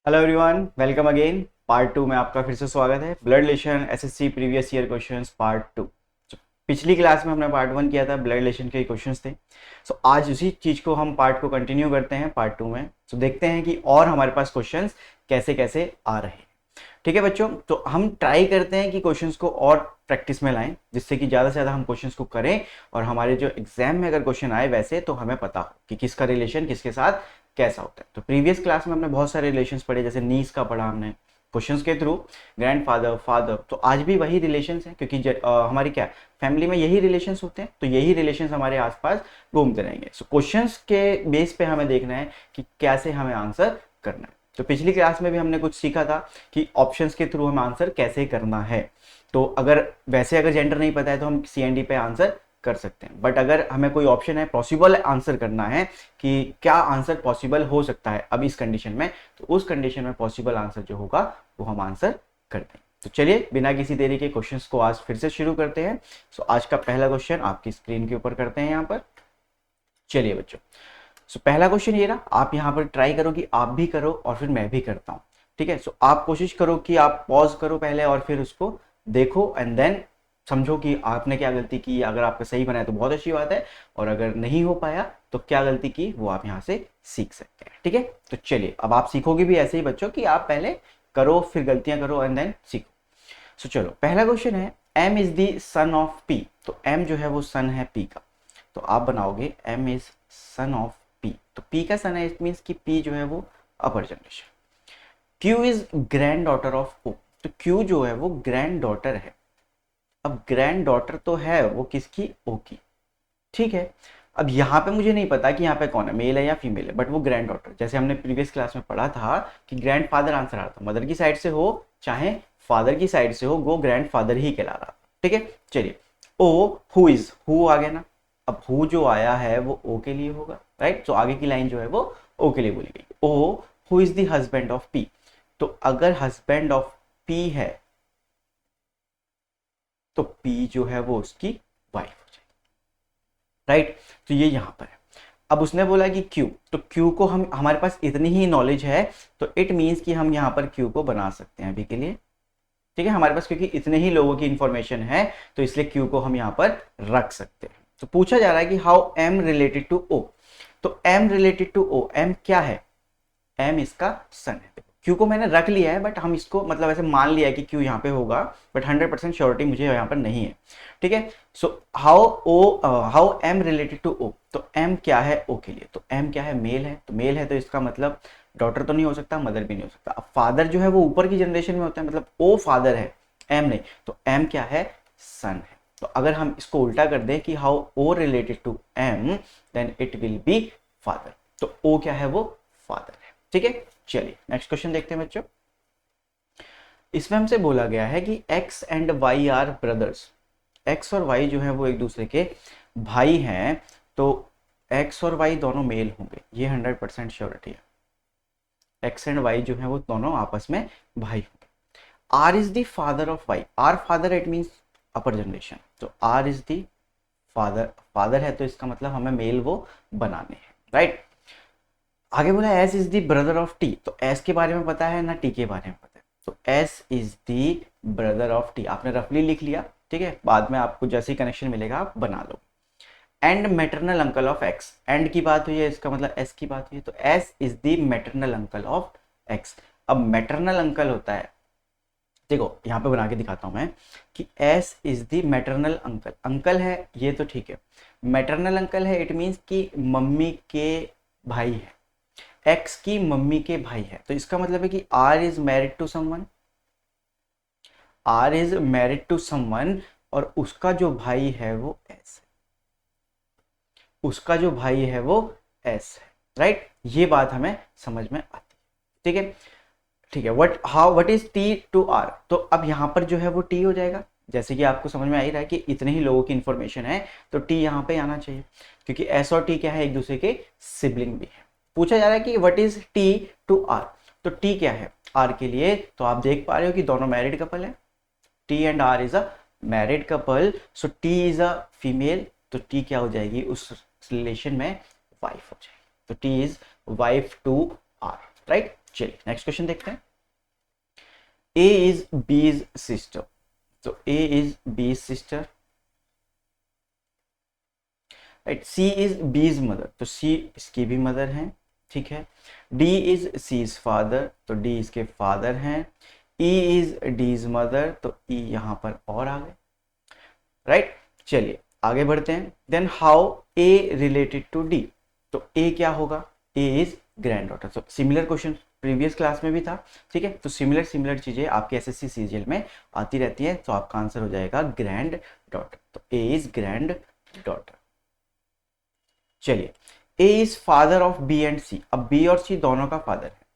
Hello everyone, welcome again. Part two में आपका फिर से स्वागत है। Blood relation SSC previous year questions part two. पिछली क्लास में हमने पार्ट वन किया था, ब्लड रिलेशन के क्वेश्चंस थे। सो आज उसी चीज़ को हम पार्ट को कंटिन्यू करते हैं पार्ट टू में। सो देखते हैं कि और हमारे पास क्वेश्चंस कैसे कैसे आ रहे हैं। ठीक है बच्चों, तो हम ट्राई करते हैं कि क्वेश्चंस को और प्रैक्टिस में लाएं, जिससे कि ज़्यादा से ज़्यादा हम क्वेश्चंस को करें और हमारे जो एग्जाम में अगर क्वेश्चन आए वैसे तो हमें पता हो कि किसका रिलेशन किसके साथ कैसा होता है। तो प्रीवियस क्लास में हमने बहुत सारे रिलेशंस पढ़े, जैसे नीस का पढ़ा हमने क्वेश्चंस के थ्रू, ग्रैंडफादर, फादर। तो आज भी वही रिलेशंस हैं, क्योंकि हमारी क्या फैमिली में यही रिलेशंस होते हैं, तो यही रिलेशंस हमारे आसपास घूमते रहेंगे। सो क्वेश्चंस के बेस पे हमें देखना है कि कैसे हमें आंसर करना है। तो पिछली क्लास में भी हमने कुछ सीखा था कि ऑप्शंस के थ्रू हमें आंसर कैसे करना है। तो अगर जेंडर नहीं पता है तो हम CND पे आंसर कर सकते हैं, बट अगर हमें कोई ऑप्शन है पॉसिबल आंसर करना है कि क्या आंसर पॉसिबल हो सकता है अब इस कंडीशन में, तो उस कंडीशन में पॉसिबल आंसर जो होगा वो हम आंसर करते हैं। तो चलिए बिना किसी देरी के क्वेश्चंस को आज फिर से शुरू करते हैं। सो आज का पहला क्वेश्चन आपकी स्क्रीन के ऊपर करते हैं यहाँ पर। चलिए बच्चों, सो पहला क्वेश्चन ये रहा। आप यहाँ पर ट्राई करो कि आप भी करो और फिर मैं भी करता हूँ। ठीक है, सो आप कोशिश करो कि आप पॉज करो पहले और फिर उसको देखो एंड देन समझो कि आपने क्या गलती की। अगर आपका सही बनाया तो बहुत अच्छी बात है, और अगर नहीं हो पाया तो क्या गलती की वो आप यहाँ से सीख सकते हैं। ठीक है, तो चलिए अब आप सीखोगे भी ऐसे ही बच्चों कि आप पहले करो फिर गलतियां करो एंड देन सीखो। सो चलो पहला क्वेश्चन है, M is the son of P. तो एम जो है वो सन है पी का। तो आप बनाओगे M is son of P, तो पी का सन है, इट मीन्स कि पी जो है वो upper generation. Q is granddaughter of O. तो क्यू जो है वो ग्रैंड डॉटर है। अब ग्रैंड डॉटर तो है वो किसकी, ओ की। ठीक है, अब यहाँ पे मुझे नहीं पता कि यहाँ पे कौन है, मेल है या फीमेल है, बट वो ग्रैंड डॉटर, जैसे हमने प्रीवियस क्लास में पढ़ा था कि ग्रैंड फादर आंसर आ रहा था, मदर की साइड से हो चाहे फादर की साइड से हो, वो ग्रैंड फादर ही कहला रहा था। ठीक है, चलिए ओ हु इज, हु आ गया ना। अब हु जो आया है वो ओ के लिए होगा, राइट। तो आगे की लाइन जो है वो ओ के लिए बोली गई। O who is the husband of P. तो अगर हस्बैंड ऑफ पी है तो पी जो है वो उसकी वाइफ हो जाएगी, राइट। तो ये यहां पर है। अब उसने बोला कि क्यू, तो क्यू को हम, हमारे पास इतनी ही नॉलेज है तो इट मीन्स कि हम यहाँ पर क्यू को बना सकते हैं अभी के लिए। ठीक है, हमारे पास क्योंकि इतने ही लोगों की इंफॉर्मेशन है तो इसलिए क्यू को हम यहाँ पर रख सकते हैं। तो पूछा जा रहा है कि how M related to O. तो M related to O, M क्या है, एम इसका सन है। क्यू को मैंने रख लिया है, बट हम इसको मतलब ऐसे मान लिया है कि क्यू यहाँ पे होगा, बट 100% श्योरिटी मुझे यहाँ पर नहीं है। ठीक है, so how M related to O. तो एम क्या है ओ के लिए, तो एम क्या है, मेल है। तो मेल है तो इसका मतलब डॉटर तो नहीं हो सकता, मदर भी नहीं हो सकता। अब फादर जो है वो ऊपर की जनरेशन में होता है, मतलब ओ फादर है, एम नहीं। तो एम क्या है, सन है। तो अगर हम इसको उल्टा कर दें कि how O related to M, then it will be father. तो ओ क्या है, वो फादर है। ठीक है, चलिए नेक्स्ट क्वेश्चन देखते हैं बच्चों। इसमें हमसे बोला गया है कि x and y are brothers. x और y जो है वो एक दूसरे के भाई हैं। तो x और y दोनों मेल होंगे, ये 100% श्योरिटी है। x एंड y जो है वो दोनों आपस में भाई होंगे। r is the father of y। r father, it means upper generation. तो r is the father, father है तो इसका मतलब हमें मेल वो बनाने हैं, राइट। आगे बोला S is the brother of T. तो एस के बारे में पता है ना, टी के बारे में पता है। तो S is the brother of T, आपने रफली लिख लिया। ठीक है, बाद में आपको जैसे ही कनेक्शन मिलेगा आप बना लो। And maternal uncle of X, and की बात हुई है, इसका मतलब एस की बात हुई है, तो S is the maternal uncle of x. अब मेटरनल अंकल होता है, देखो यहाँ पे बना के दिखाता हूं मैं कि S is the maternal uncle. Uncle है ये तो ठीक है, मेटरनल अंकल है, इट मीन्स कि मम्मी के भाई है, एक्स की मम्मी के भाई है। तो इसका मतलब है कि R is married to someone, R is married to someone, और उसका जो भाई है वो एस है, उसका जो भाई है वो एस है, राइट। ये बात हमें समझ में आती है। ठीक है, ठीक है। What is T to R. तो अब यहाँ पर जो है वो टी हो जाएगा, जैसे कि आपको समझ में आ ही रहा है कि इतने ही लोगों की इंफॉर्मेशन है तो टी यहाँ पे आना चाहिए, क्योंकि एस और टी क्या है, एक दूसरे के सिबलिंग भी है। पूछा जा रहा है कि what is T to R. तो टी क्या है आर के लिए, तो आप देख पा रहे हो कि दोनों मैरिड कपल है, T and R is a married couple. So T is a female, तो टी क्या हो जाएगी उस रिलेशन में, वाइफ हो जाएगी। तो T is wife to R, right. चलिए नेक्स्ट क्वेश्चन देखते हैं। ए इज बीज सिस्टर, तो A is B's sister, right. C is B's mother, तो सी इसकी भी मदर है, ठीक है। डी इज सीज फादर, तो डी इसके फादर हैं। ई इज डीज मदर, तो ई यहां पर और आ गए, राइट। चलिए आगे बढ़ते हैं। Then how A related to D, तो ए क्या होगा, ए इज ग्रैंड डॉटर। तो सिमिलर क्वेश्चन प्रीवियस क्लास में भी था, ठीक है। तो सिमिलर चीजें आपके एसएससी सीजीएल में आती रहती है, तो आपका आंसर हो जाएगा ग्रैंड डॉटर। तो ए इज ग्रैंड डॉटर। चलिए A is father of B and C, अब बी और सी दोनों का फादर है।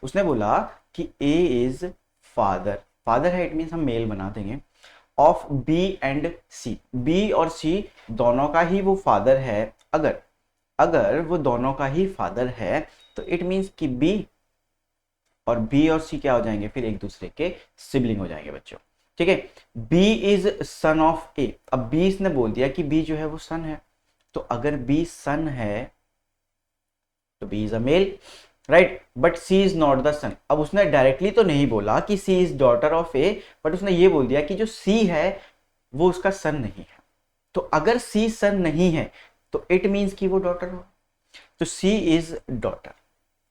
उसने बोला कि ए इज फादर, फादर है इट मीन्स हम मेल बना देंगे, of B and C, B और सी दोनों का ही वो फादर है। अगर वो दोनों का ही फादर है तो इट मीन्स कि बी और बी और सी क्या हो जाएंगे, फिर एक दूसरे के सिबलिंग हो जाएंगे बच्चों, ठीक है। B is son of A, अब बी इसने बोल दिया कि बी जो है वो सन है, तो अगर बी सन है तो B is a male, right. But C is not the son, अब उसने डायरेक्टली तो नहीं बोला कि C is daughter of A, but उसने ये बोल दिया कि जो सी है वो उसका सन नहीं है। तो अगर सी सन नहीं है तो इट मीन्स कि वो डॉटर हो, तो C is daughter,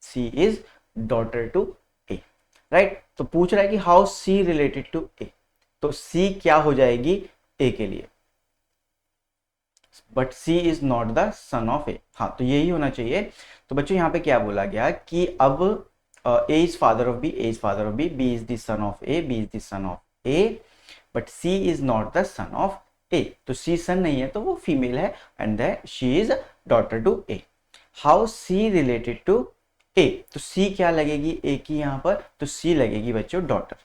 C is daughter to A, right. तो पूछ रहा है कि how C related to A, तो सी क्या हो जाएगी ए के लिए, but C is not the son of A, हाँ तो यही होना चाहिए। तो बच्चों यहाँ पे क्या बोला गया कि अब A is father of B, A is father of B, B is the son of A, B is the son of A, but C is not the son of A, तो सी सन नहीं है तो वो female है, and that she is daughter to A. How C related to A, तो C क्या लगेगी ए की यहाँ पर, तो सी लगेगी बच्चों डॉटर,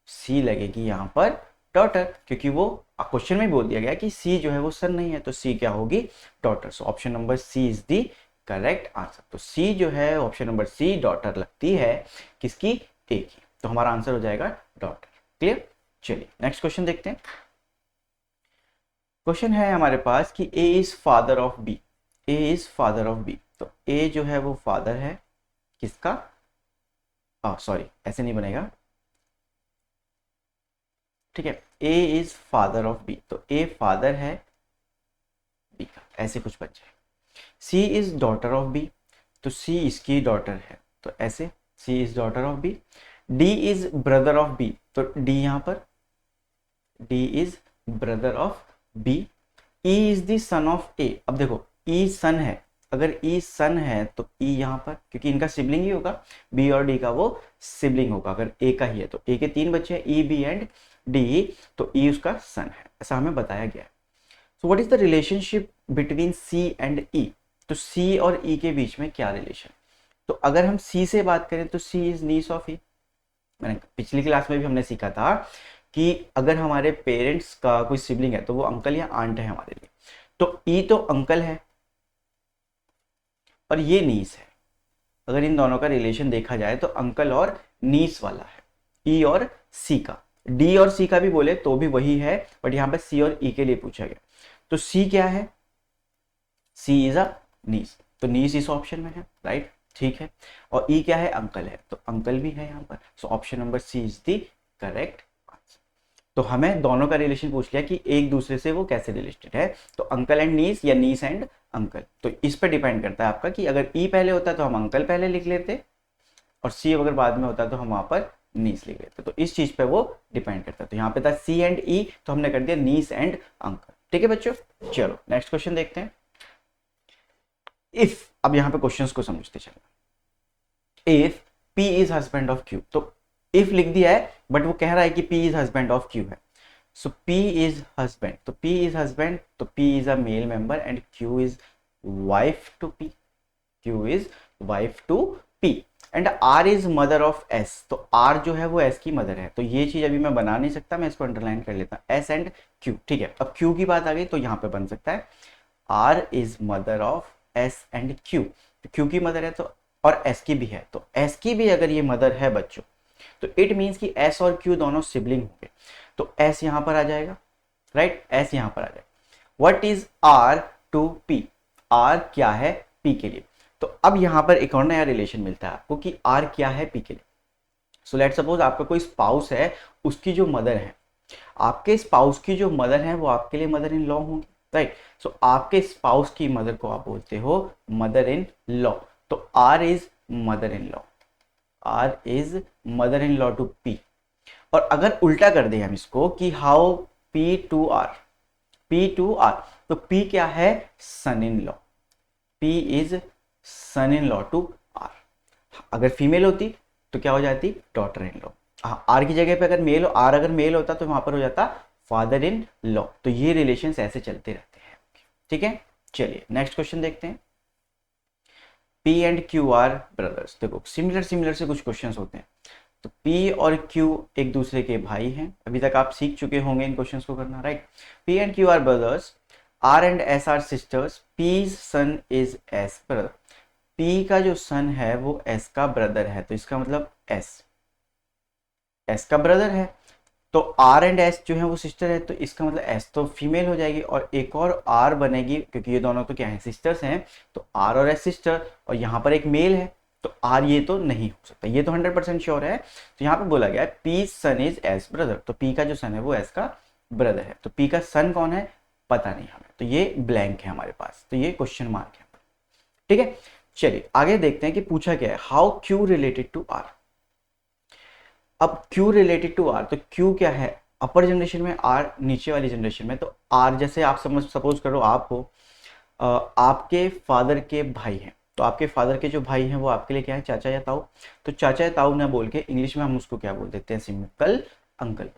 सी लगेगी यहाँ पर डॉटर, क्योंकि वो क्वेश्चन में बोल दिया गया कि सी जो है वो सन नहीं है, तो सी क्या होगी daughter. So option number C is the correct answer. तो सी जो है ऑप्शन नंबर सी डॉटर लगती है किसकी, ए की, तो हमारा आंसर हो जाएगा डॉटर। क्लियर। चलिए नेक्स्ट क्वेश्चन देखते हैं। क्वेश्चन है हमारे पास कि A is father of B, A is father of B, तो ए जो है वो फादर है किसका, सॉरी ऐसे नहीं बनेगा, ठीक है। ए इज फादर ऑफ बी, तो ए फादर है बी का, ऐसे कुछ बन जाए। C is daughter of B, तो सी इसकी डॉटर है, तो ऐसे C is daughter of B. D is brother of B, तो डी यहां पर D is brother of B. E is the son of A, अब देखो ई सन है, अगर ई सन है तो ई यहां पर, क्योंकि इनका सिबलिंग ही होगा, बी और डी का वो सिबलिंग होगा, अगर ए का ही है तो ए के 3 बच्चे हैं, ई बी एंड डी, तो ई उसका सन है, ऐसा हमें बताया गया है। So what is the relationship between C and E, तो सी और ई के बीच में क्या रिलेशन, तो अगर हम सी से बात करें तो सी इज नीस ऑफ ई, मैंने पिछली क्लास में भी हमने सीखा था कि अगर हमारे पेरेंट्स का कोई सिबलिंग है तो वो अंकल या आंट है हमारे लिए, तो ई तो अंकल है और ये नीस है, अगर इन दोनों का रिलेशन देखा जाए तो अंकल और नीस वाला है, ई और सी का। डी और सी का भी बोले तो भी वही है, बट यहाँ पे सी और ई के लिए पूछा गया, तो सी क्या है, सी इज अ नीस, तो नीस इस ऑप्शन में है, राइट, ठीक है। और ई क्या है, अंकल है, तो अंकल भी है यहाँ पर, so option number C is the correct answer. तो हमें दोनों का रिलेशन पूछ लिया कि एक दूसरे से वो कैसे रिलेटेड है, तो अंकल एंड नीस या नीस एंड अंकल, तो इस पर डिपेंड करता है आपका कि अगर ई पहले होता तो हम अंकल पहले लिख लेते और सी अगर बाद में होता तो हम वहां पर नीस लिख लेते, तो इस चीज पे वो डिपेंड करता है। तो यहाँ पे था सी एंड ई, तो हमने कर दिया नीस एंड अंकल, ठीक है बच्चों। चलो नेक्स्ट क्वेश्चन देखते हैं। इफ, अब यहाँ पे क्वेश्चंस को समझते चलना। If P is husband of Q, तो इफ लिख दिया है बट वो कह रहा है कि P is husband of Q है, सो पी इज हस्बैंड, तो पी इज हस्बैंड, तो P is a male member and Q is wife to P, Q is wife to P, and R is mother of S, तो R जो है वो S की mother है, तो ये चीज अभी मैं बना नहीं सकता, मैं इसको अंडरलाइन कर लेता हूं, एस एंड क्यू, ठीक है। अब क्यू की बात आ गई तो यहाँ पे बन सकता है R is mother of S and Q, तो क्यू की मदर है तो और एस की भी है, तो एस की भी अगर ये मदर है बच्चों तो इट मीन्स कि एस और क्यू दोनों सिबलिंग होंगे, तो एस यहां पर आ जाएगा, राइट, एस यहां पर आ जाएगा। What is R to P, R क्या है पी के लिए, तो अब यहाँ पर एक और नया रिलेशन मिलता है आपको कि आर क्या है पी के लिए। सो लेट सपोज आपका कोई स्पाउस है, उसकी जो मदर है, आपके स्पाउस की जो मदर है वो आपके लिए मदर इन लॉ होंगी, राइट। सो आपके स्पाउस की मदर को आप बोलते हो मदर इन लॉ। तो R is mother in law, R is mother in law to P. और अगर उल्टा कर दें हम इसको कि how P to R, P to R, तो पी क्या है, son in law, P is son in law to R. अगर फीमेल होती तो क्या हो जाती, डॉटर इन लॉ। आर की जगह पे अगर मेल, आर अगर मेल होता तो वहां पर हो जाता फादर इन लॉ। तो ये रिलेशन ऐसे चलते रहते हैं, ठीक है। चलिए नेक्स्ट क्वेश्चन देखते हैं। P and Q are brothers. देखो सिमिलर सिमिलर से कुछ क्वेश्चंस होते हैं। तो P और Q एक दूसरे के भाई हैं, अभी तक आप सीख चुके होंगे इन क्वेश्चंस को करना, right. P and Q are brothers, R and S are sisters, P's son is S brother. P का जो सन है वो S का ब्रदर है, तो इसका मतलब S का ब्रदर है। तो R एंड S जो है वो सिस्टर है, तो इसका मतलब S तो फीमेल हो जाएगी और एक और R बनेगी, क्योंकि ये दोनों तो क्या है, सिस्टर्स हैं। तो R और S सिस्टर, और यहाँ पर एक मेल है, तो R ये तो नहीं हो सकता, ये तो 100% श्योर है। तो यहाँ पे बोला गया है P son is S brother, तो P का जो सन है वो S का ब्रदर है। तो P का सन कौन है पता नहीं हमें, तो ये ब्लैंक है हमारे पास, तो ये क्वेश्चन मार्क है, ठीक है। चलिए आगे देखते हैं कि पूछा क्या है, how Q related to R। अब Q रिलेटेड टू R, तो Q क्या है, अपर जनरेशन में, R नीचे वाली जनरेशन में। तो R जैसे आप सपोज करो आप हो, आपके फादर के भाई हैं, तो आपके फादर के जो भाई हैं वो आपके लिए क्या है, चाचा या ताऊ। तो चाचा या ताऊ ना बोल के इंग्लिश में हम उसको क्या बोल देते हैं, सिंपल अंकल।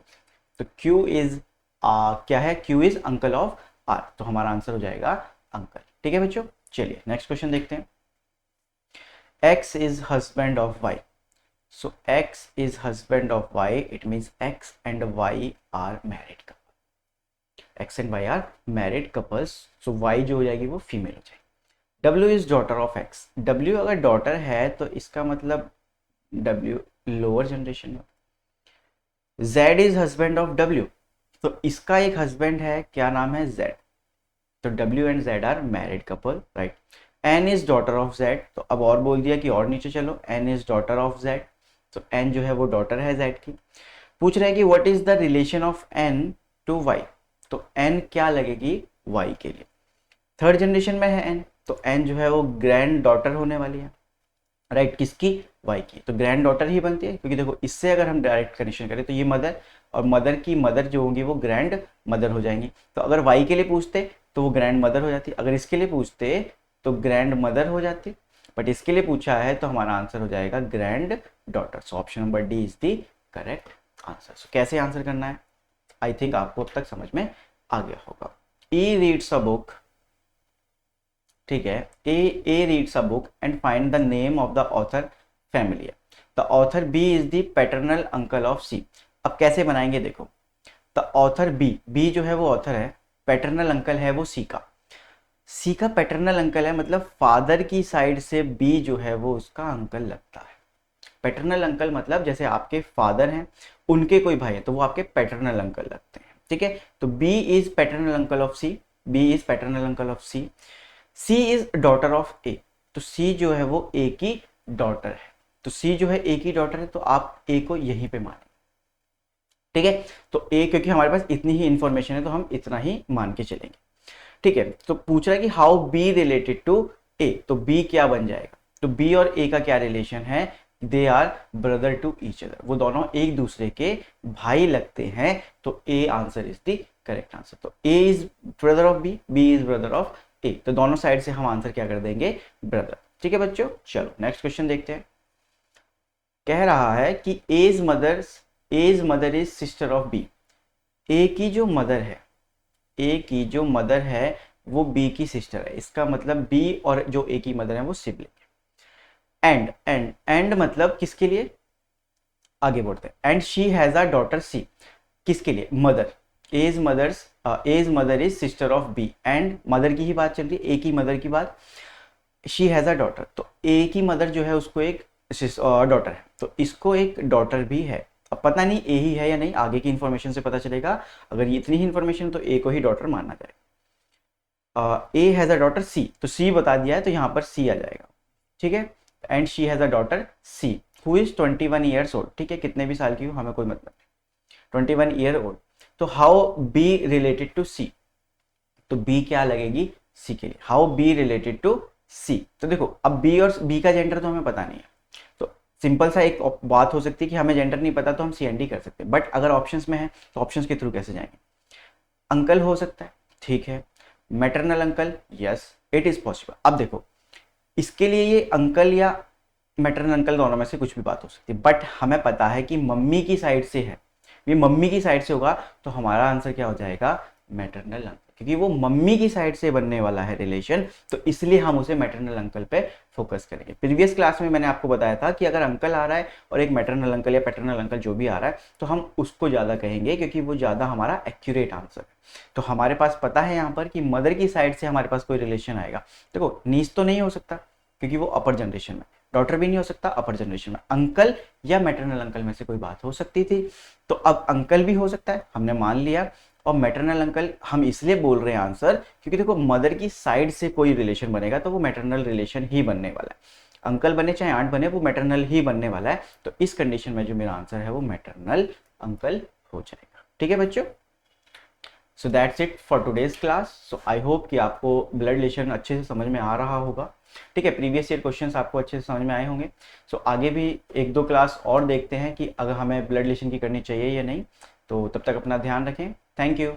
तो Q इज क्या है, Q is uncle of R, तो हमारा आंसर हो जाएगा अंकल, ठीक है बच्चों। चलिए नेक्स्ट क्वेश्चन देखते हैं। X is husband of Y। So X is husband of Y. It means X and Y are married couple. X and Y are married couples. So Y जो हो जाएगी वो फीमेल हो जाएगी। W is daughter of X. W अगर daughter है तो इसका मतलब W लोअर जनरेशन में। Z is husband of W. तो इसका एक हस्बैंड है, क्या नाम है, Z. तो W and Z are married couple, right? N is daughter of Z. तो अब और बोल दिया कि और नीचे चलो, N is daughter of Z. तो n जो है वो डॉटर है z की। पूछ रहे हैं कि what is the relation of n to y। तो n क्या लगेगी y के लिए, थर्ड जनरेशन में है n, तो n जो है वो ग्रैंड डॉटर होने वाली है, राइट, किसकी, y की। तो ग्रैंड डॉटर ही बनती है, क्योंकि देखो इससे अगर हम डायरेक्ट कनेक्शन करें तो ये मदर और मदर की मदर जो होंगी वो ग्रैंड मदर हो जाएंगी। तो अगर y के लिए पूछते तो वो ग्रैंड मदर हो जाती, अगर इसके लिए पूछते तो ग्रैंड मदर हो जाती, बट इसके लिए पूछा है तो हमारा आंसर हो जाएगा granddaughter. So option number D is the correct answer. सो कैसे आंसर करना है, आई थिंक आपको अब तक समझ में आ गया होगा। ए रीड्स अ बुक, ठीक है, A reads a book and find the name of the author family. The author B is the paternal uncle of C. अब कैसे बनाएंगे, देखो, द ऑथर बी जो है वो ऑथर है, पैटर्नल अंकल है वो सी का, सी का पैटर्नल अंकल है, मतलब फादर की साइड से बी जो है वो उसका अंकल लगता है। पैटर्नल अंकल मतलब जैसे आपके फादर हैं, उनके कोई भाई है तो वो आपके पैटर्नल अंकल लगते हैं, ठीक है। तो B is paternal uncle of C, B is paternal uncle of C. C is daughter of A, तो सी जो है वो ए की डॉटर है, तो सी जो है ए की डॉटर है, तो आप ए को यहीं पे माने, ठीक है। तो ए, क्योंकि हमारे पास इतनी ही इंफॉर्मेशन है तो हम इतना ही मान के चलेंगे, ठीक है। तो पूछ रहा है कि how be related to A, तो बी क्या बन जाएगा, तो बी और ए का क्या रिलेशन है, they are brother to each other, वो दोनों एक दूसरे के भाई लगते हैं। तो A answer is the correct answer. तो A is brother of B, B is brother of A, तो दोनों साइड से हम आंसर क्या कर देंगे, ब्रदर, ठीक है बच्चों। चलो नेक्स्ट क्वेश्चन देखते हैं। कह रहा है कि A's mother is sister of B. A की जो मदर है, ए की जो मदर है वो बी की सिस्टर है, इसका मतलब बी और जो ए की मदर है वो सिबलिंग है। एंड मतलब किसके लिए, आगे बढ़ते हैं। And she has a daughter C, किसके लिए, mother, A's mother is sister of B, and mother की ही बात चल रही है, ए की मदर की बात। शी हैज अ डॉटर, तो ए की मदर जो है उसको एक डॉटर है, तो इसको एक डॉटर भी है। अब पता नहीं ए ही है या नहीं, आगे की इंफॉर्मेशन से पता चलेगा। अगर इतनी ही इंफॉर्मेशन तो ए को ही डॉटर मानना जाएगा। ए हैज अ डॉटर सी, तो सी बता दिया है तो यहाँ पर सी आ जाएगा। ठीक है, and she has a daughter see who is 21 years old, ठीक है, कितने भी साल की हो हमें कोई मतलब नहीं, 21 ईयर ओल्ड। तो हाउ बी रिलेटेड टू सी, तो बी क्या लगेगी सी के लिए, हाउ बी रिलेटेड टू सी। तो देखो अब बी और बी का जेंडर तो हमें पता नहीं है, तो सिंपल सा एक बात हो सकती है कि हमें जेंडर नहीं पता तो हम सी एंड डी कर सकते हैं, बट अगर ऑप्शंस में है तो ऑप्शंस के थ्रू कैसे जाएंगे। अंकल हो सकता है, ठीक है, maternal uncle, yes it is possible. अब देखो इसके लिए ये अंकल या मैटरनल अंकल दोनों में से कुछ भी बात हो सकती है, बट हमें पता है कि मम्मी की साइड से है, ये मम्मी की साइड से होगा, तो हमारा आंसर क्या हो जाएगा, मैटरनल अंकल, क्योंकि वो मम्मी की साइड से बनने वाला है रिलेशन, तो इसलिए हम उसे मैटरनल अंकल पे फोकस करेंगे। प्रीवियस क्लास में मैंने आपको बताया था कि अगर अंकल आ रहा है और एक मैटरनल अंकल या पैटर्नल अंकल जो भी आ रहा है, तो हम उसको ज़्यादा कहेंगे क्योंकि वो ज़्यादा हमारा एक्यूरेट आंसर है। तो हमारे पास पता है यहाँ पर कि मदर की साइड से हमारे पास कोई रिलेशन आएगा, देखो नीस तो नहीं हो सकता क्योंकि वो अपर जनरेशन में, डॉटर भी नहीं हो सकता अपर जनरेशन में, अंकल या मैटरनल अंकल में से कोई बात हो सकती थी, तो अब अंकल भी हो सकता है हमने मान लिया, और मैटरनल अंकल हम इसलिए बोल रहे हैं आंसर क्योंकि देखो मदर की साइड से कोई रिलेशन बनेगा तो वो मैटरनल रिलेशन ही बनने वाला है, अंकल बने चाहे आंट बने वो मैटरनल ही बनने वाला है, तो इस कंडीशन में जो मेरा आंसर है वो मैटरनल अंकल हो जाएगा। ठीक है बच्चों, so that's it for today's class. So I hope कि आपको ब्लड रिलेशन अच्छे से समझ में आ रहा होगा, ठीक है, प्रीवियस ईयर क्वेश्चंस आपको अच्छे से समझ में आए होंगे। सो आगे भी एक दो क्लास और देखते हैं कि अगर हमें ब्लड रिलेशन की करनी चाहिए या नहीं, तो तब तक अपना ध्यान रखें, थैंक यू।